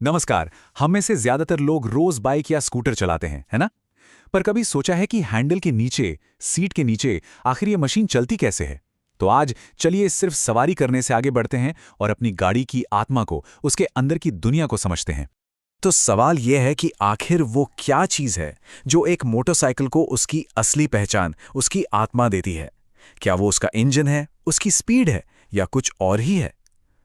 नमस्कार। हम में से ज्यादातर लोग रोज बाइक या स्कूटर चलाते हैं, है ना? पर कभी सोचा है कि हैंडल के नीचे, सीट के नीचे आखिर ये मशीन चलती कैसे है? तो आज चलिए सिर्फ सवारी करने से आगे बढ़ते हैं और अपनी गाड़ी की आत्मा को, उसके अंदर की दुनिया को समझते हैं। तो सवाल यह है कि आखिर वो क्या चीज़ है जो एक मोटरसाइकिल को उसकी असली पहचान, उसकी आत्मा देती है? क्या वो उसका इंजन है, उसकी स्पीड है या कुछ और ही है?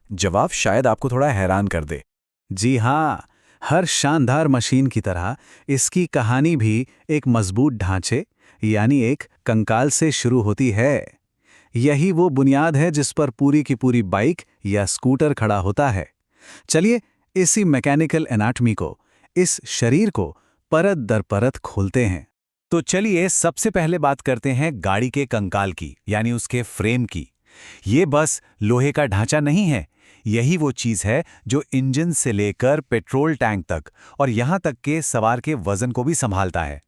जवाब शायद आपको थोड़ा हैरान कर दे। जी हाँ, हर शानदार मशीन की तरह इसकी कहानी भी एक मजबूत ढांचे यानी एक कंकाल से शुरू होती है। यही वो बुनियाद है जिस पर पूरी की पूरी बाइक या स्कूटर खड़ा होता है। चलिए इसी मैकेनिकल एनाटॉमी को, इस शरीर को परत दर परत खोलते हैं। तो चलिए सबसे पहले बात करते हैं गाड़ी के कंकाल की, यानी उसके फ्रेम की। ये बस लोहे का ढांचा नहीं है, यही वो चीज है जो इंजन से लेकर पेट्रोल टैंक तक और यहां तक के सवार के वजन को भी संभालता है।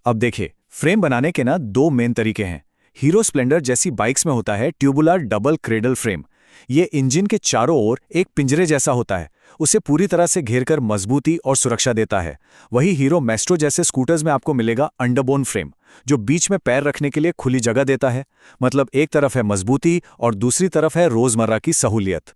अब देखिए, फ्रेम बनाने के ना दो मेन तरीके हैं। हीरो स्प्लेंडर जैसी बाइक्स में होता है ट्यूबुलर डबल क्रेडल फ्रेम। ये इंजन के चारों ओर एक पिंजरे जैसा होता है, उसे पूरी तरह से घेरकर मजबूती और सुरक्षा देता है। वही हीरो मैस्ट्रो जैसे स्कूटर्स में आपको मिलेगा अंडरबोन फ्रेम, जो बीच में पैर रखने के लिए खुली जगह देता है। मतलब एक तरफ है मजबूती और दूसरी तरफ है रोजमर्रा की सहूलियत।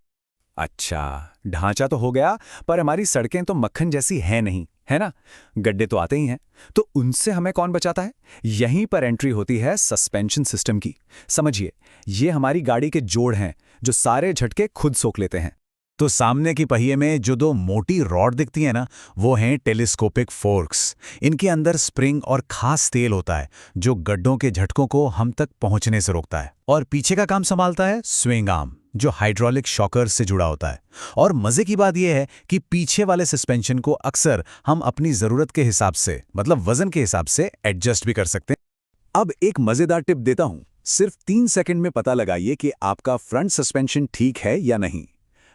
अच्छा, ढांचा तो हो गया, पर हमारी सड़कें तो मक्खन जैसी हैं नहीं, है ना? गड्ढे तो आते ही हैं। तो उनसे हमें कौन बचाता है? यहीं पर एंट्री होती है सस्पेंशन सिस्टम की। समझिए, ये हमारी गाड़ी के जोड़ हैं जो सारे झटके खुद सोख लेते हैं। तो सामने की पहिए में जो दो मोटी रॉड दिखती है ना, वो हैं टेलीस्कोपिक फोर्क्स। इनके अंदर स्प्रिंग और खास तेल होता है जो गड्ढों के झटकों को हम तक पहुंचने से रोकता है। और पीछे का काम संभालता है स्विंग आर्म, जो हाइड्रोलिक शॉकर से जुड़ा होता है। और मजे की बात यह है कि पीछे वाले सस्पेंशन को अक्सर हम अपनी जरूरत के हिसाब से, मतलब वजन के हिसाब से एडजस्ट भी कर सकते हैं। अब एक मजेदार टिप देता हूं। सिर्फ 3 सेकंड में पता लगाइए कि आपका फ्रंट सस्पेंशन ठीक है या नहीं।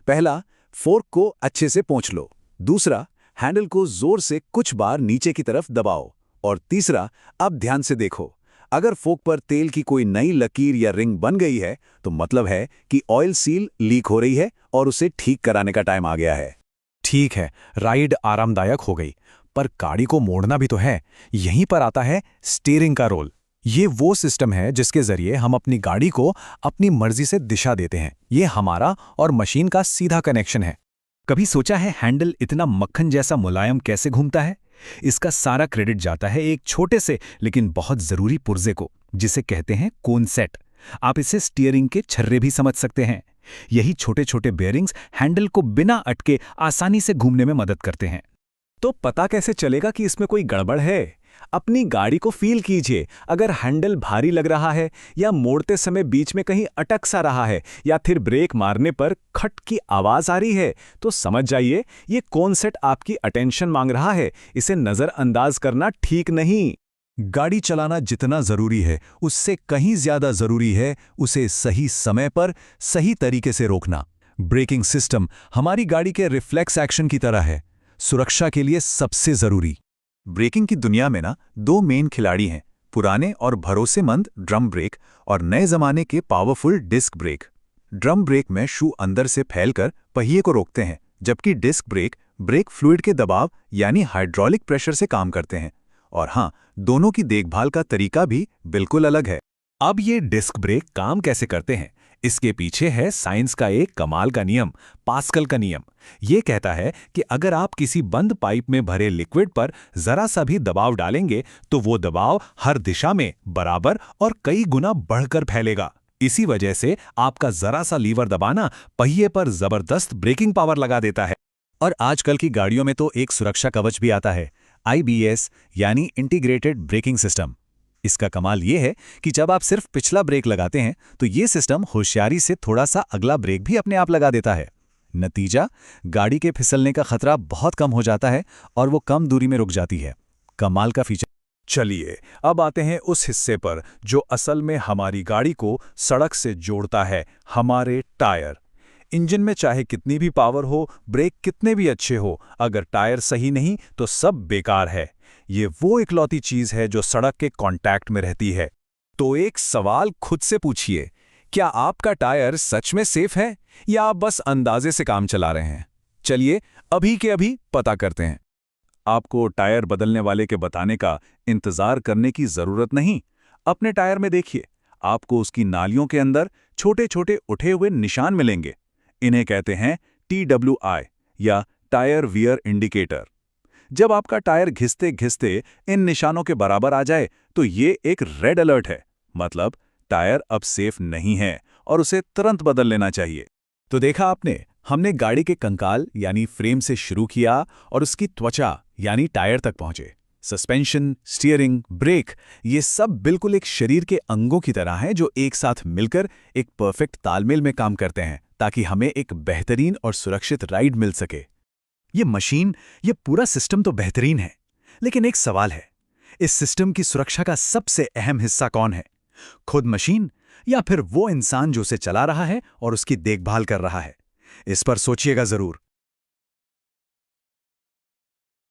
पहला, फोर्क को अच्छे से पोंछ लो। दूसरा, हैंडल को जोर से कुछ बार नीचे की तरफ दबाओ। और तीसरा, अब ध्यान से देखो, अगर फोर्क पर तेल की कोई नई लकीर या रिंग बन गई है तो मतलब है कि ऑयल सील लीक हो रही है और उसे ठीक कराने का टाइम आ गया है। ठीक है, राइड आरामदायक हो गई, पर गाड़ी को मोड़ना भी तो है। यहीं पर आता है स्टीयरिंग का रोल। ये वो सिस्टम है जिसके जरिए हम अपनी गाड़ी को अपनी मर्जी से दिशा देते हैं। ये हमारा और मशीन का सीधा कनेक्शन है। कभी सोचा है हैंडल इतना मक्खन जैसा मुलायम कैसे घूमता है? इसका सारा क्रेडिट जाता है एक छोटे से लेकिन बहुत जरूरी पुर्जे को, जिसे कहते हैं कोन सेट। आप इसे स्टीयरिंग के छर्रे भी समझ सकते हैं। यही छोटे छोटे बेयरिंग्स हैंडल को बिना अटके आसानी से घूमने में मदद करते हैं। तो पता कैसे चलेगा कि इसमें कोई गड़बड़ है? अपनी गाड़ी को फील कीजिए। अगर हैंडल भारी लग रहा है या मोड़ते समय बीच में कहीं अटक सा रहा है या फिर ब्रेक मारने पर खट की आवाज आ रही है, तो समझ जाइए ये कौन सेट आपकी अटेंशन मांग रहा है। इसे नजरअंदाज करना ठीक नहीं। गाड़ी चलाना जितना जरूरी है, उससे कहीं ज्यादा जरूरी है उसे सही समय पर सही तरीके से रोकना। ब्रेकिंग सिस्टम हमारी गाड़ी के रिफ्लेक्स एक्शन की तरह है, सुरक्षा के लिए सबसे जरूरी। ब्रेकिंग की दुनिया में ना दो मेन खिलाड़ी हैं, पुराने और भरोसेमंद ड्रम ब्रेक और नए जमाने के powerful disc break. Drum break में शू अंदर से फैलकर पहिए को रोकते हैं, जबकि डिस्क ब्रेक फ्लूइड के दबाव यानी हाइड्रोलिक प्रेशर से काम करते हैं। और हाँ, दोनों की देखभाल का तरीका भी बिल्कुल अलग है। अब ये डिस्क ब्रेक काम कैसे करते हैं? इसके पीछे है साइंस का एक कमाल का नियम, पास्कल का नियम। ये कहता है कि अगर आप किसी बंद पाइप में भरे लिक्विड पर जरा सा भी दबाव डालेंगे तो वो दबाव हर दिशा में बराबर और कई गुना बढ़कर फैलेगा। इसी वजह से आपका जरा सा लीवर दबाना पहिए पर जबरदस्त ब्रेकिंग पावर लगा देता है। और आजकल की गाड़ियों में तो एक सुरक्षा कवच भी आता है, IBS यानी इंटीग्रेटेड ब्रेकिंग सिस्टम। इसका कमाल ये है कि जब आप सिर्फ पिछला ब्रेक लगाते हैं तो ये सिस्टम होशियारी से थोड़ा सा अगला ब्रेक भी अपने आप लगा देता है। नतीजा, गाड़ी के फिसलने का खतरा बहुत कम हो जाता है और वो कम दूरी में रुक जाती है। कमाल का फीचर। चलिए अब आते हैं उस हिस्से पर जो असल में हमारी गाड़ी को सड़क से जोड़ता है, हमारे टायर। इंजन में चाहे कितनी भी पावर हो, ब्रेक कितने भी अच्छे हो, अगर टायर सही नहीं तो सब बेकार है। ये वो इकलौती चीज है जो सड़क के कांटेक्ट में रहती है। तो एक सवाल खुद से पूछिए, क्या आपका टायर सच में सेफ है या आप बस अंदाजे से काम चला रहे हैं? चलिए अभी के अभी पता करते हैं। आपको टायर बदलने वाले के बताने का इंतजार करने की जरूरत नहीं। अपने टायर में देखिए, आपको उसकी नालियों के अंदर छोटे छोटे उठे हुए निशान मिलेंगे। इन्हें कहते हैं TWI या टायर वियर इंडिकेटर। जब आपका टायर घिसते घिसते इन निशानों के बराबर आ जाए तो ये एक रेड अलर्ट है, मतलब टायर अब सेफ नहीं है और उसे तुरंत बदल लेना चाहिए। तो देखा आपने, हमने गाड़ी के कंकाल यानी फ्रेम से शुरू किया और उसकी त्वचा यानी टायर तक पहुंचे। सस्पेंशन, स्टीयरिंग, ब्रेक, ये सब बिल्कुल एक शरीर के अंगों की तरह हैं जो एक साथ मिलकर एक परफेक्ट तालमेल में काम करते हैं ताकि हमें एक बेहतरीन और सुरक्षित राइड मिल सके। ये मशीन, ये पूरा सिस्टम तो बेहतरीन है, लेकिन एक सवाल है, इस सिस्टम की सुरक्षा का सबसे अहम हिस्सा कौन है? खुद मशीन या फिर वो इंसान जो उसे चला रहा है और उसकी देखभाल कर रहा है? इस पर सोचिएगा जरूर।